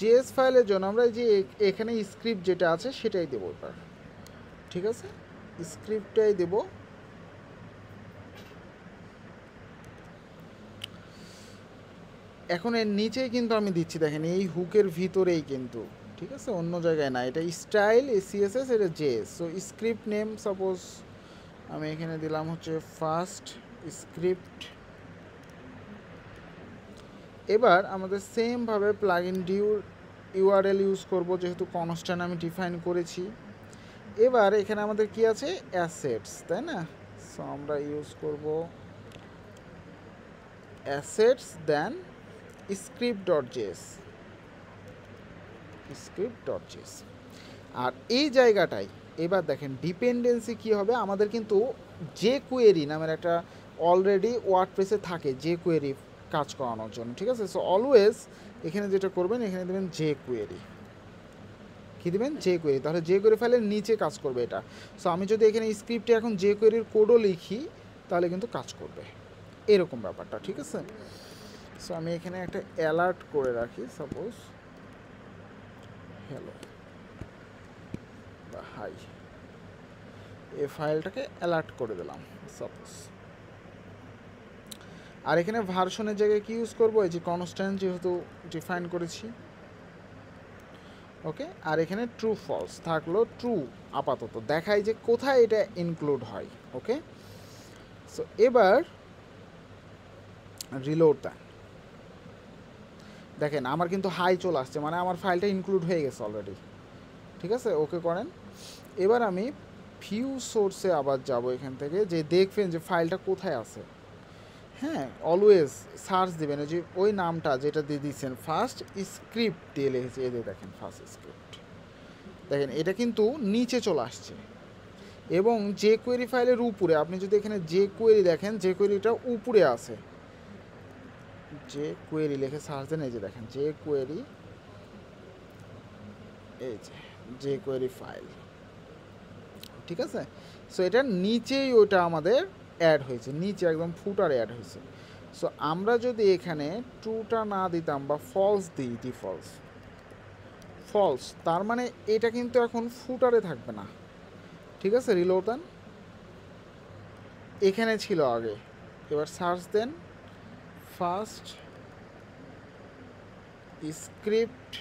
JS ফাইলের জন্য আমরা যে এখানে স্ক্রিপ্ট যেটা আছে সেটাই দেবো এবার, ঠিক আছে, স্ক্রিপ্টটাই দেব। এখন এর নিচেই কিন্তু আমি দিচ্ছি, দেখেন এই হুকের ভিতরেই কিন্তু, ঠিক আছে, অন্য জায়গায় না। এটা স্টাইল সিএসএস, এটা JS. So script name suppose আমি এখানে দিলাম হচ্ছে ফার্স্ট স্ক্রিপ্ট। এবার আমাদের সেমভাবে প্লাগইন ডিউর ইউআরএল ইউজ করব, যেহেতু কনস্ট্যান্ট আমি ডিফাইন করেছি। এবার এখানে আমাদের কি আছে, অ্যাসেটস, তাই না? সো আমরা ইউজ করব অ্যাসেটস দেন script.js, script.js। আর এই জায়গাটায় এবার দেখেন ডিপেন্ডেন্সি কি হবে, আমাদের কিন্তু যে কোয়েরি নামের একটা অলরেডি ওয়ার্ডপ্রেসে থাকে, যে কোয়েরি কাজ করানোর জন্য, ঠিক আছে। সো অলওয়েজ এখানে যেটা করবেন, এখানে দেবেন যে কোয়েরি, কী দেবেন, যে কোয়েরি। তাহলে যে কোয়েরি ফাইলের নিচে কাজ করবে এটা। সো আমি যদি এখানে স্ক্রিপ্টে এখন যে কোয়েরির কোডও লিখি তাহলে কিন্তু কাজ করবে, এরকম ব্যাপারটা, ঠিক আছে। সো আমি এখানে একটা অ্যালার্ট করে রাখি, সাপোজ হ্যালো বা হাই, এই ফাইলটাকে অ্যালার্ট করে দিলাম সাপোজ। আর এখানে ভার্সনের জায়গায় কি ইউজ করবো, এই যে কনস্ট্যান্ট যেহেতু ডিফাইন করেছি, ওকে। আর এখানে ট্রু ফলস থাকলো, ট্রু আপাতত দেখাই যে কোথায় এটা ইনক্লুড হয়, ওকে। সো এবার রিলোড দেন, দেখেন আমার কিন্তু হাই চলে আসছে, মানে আমার ফাইলটা ইনক্লুড হয়ে গেছে অলরেডি, ঠিক আছে, ওকে করেন। এবার আমি ভিউ সোর্সে আবার যাব, এখান থেকে যে দেখবেন যে ফাইলটা কোথায় আছে। হ্যাঁ, অলওয়েজ সার্চ দেবেন, যে ওই নামটা যেটা দিয়ে দিচ্ছেন ফার্স্ট স্ক্রিপ্ট দিয়ে লিখেছি, এই যে দেখেন ফার্স্ট স্ক্রিপ্ট, দেখেন এটা কিন্তু নিচে চলে আসছে। এবং যে কোয়েরি ফাইলের উপরে আপনি যদি এখানে যে কোয়েরি দেখেন, যে কোয়েরিটা উপরে আছে, যে কোয়েরি লিখে সার্চ দেন, এই যে দেখেন যে কোয়েরি, এই যে কোয়েরি ফাইল, ঠিক আছে। সো এটার নিচেই ওটা আমাদের অ্যাড হয়েছে, নিচে একদম ফুটার অ্যাড হয়েছে। সো আমরা যদি এখানে ট্রুটা না দিতাম বা ফলস দিই, ডিফল্টস ফলস, তার মানে এটা কিন্তু এখন ফুটারে থাকবে না, ঠিক আছে। রিলোড দেন, এখানে ছিল আগে। এবার সার্চ দেন ফার্স্ট স্ক্রিপ্ট,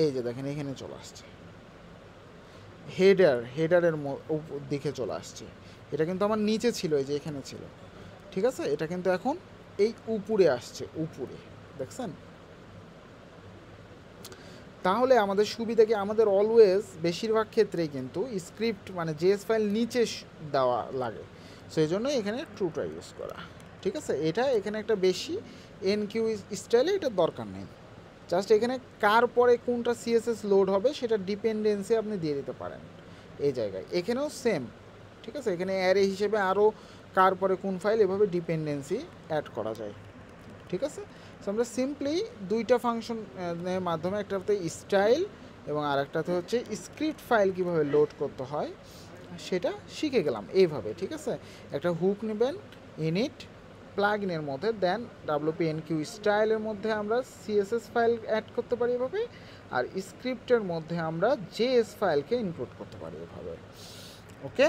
এই যে দেখেন এখানে চলে আসছে, হেডারের দিকে চলে আসছে। এটা কিন্তু আমার নিচে ছিল, এই যে এখানে ছিল, ঠিক আছে। এটা কিন্তু এখন এই উপরে আসছে, উপরে দেখছেন। তাহলে আমাদের সুবিধা কি, আমাদের অলওয়েজ বেশিরভাগ ক্ষেত্রেই কিন্তু স্ক্রিপ্ট মানে জেএস ফাইল নিচে দেওয়া লাগে, সেই জন্য এখানে ট্রুটা ইউজ করা, ঠিক আছে। এটা এখানে একটা বেশি এনকিউ স্টাইলে এটার দরকার নেই, জাস্ট এখানে কার পরে কোনটা সিএসএস লোড হবে সেটা ডিপেন্ডেন্সি আপনি দিয়ে দিতে পারেন এই জায়গায়। এখানেও সেম, ঠিক আছে, এখানে অ্যারে হিসেবে আরও কার পরে কোন ফাইল এভাবে ডিপেন্ডেন্সি অ্যাড করা যায়, ঠিক আছে। সো আমরা সিম্পলি দুইটা ফাংশনের মাধ্যমে, একটাতে স্টাইল এবং আরেকটাতে হচ্ছে স্ক্রিপ্ট ফাইল কীভাবে লোড করতে হয় সেটা শিখে গেলাম এইভাবে, ঠিক আছে। একটা হুক নেবেন ইনিট প্লাগইনের মধ্যে, দেন WPNQ স্টাইলের মধ্যে আমরা সিএসএস ফাইল অ্যাড করতে পারি এভাবে, আর স্ক্রিপ্টের মধ্যে আমরা জেএস ফাইলকে ইনক্লুড করতে পারি এভাবে, ওকে।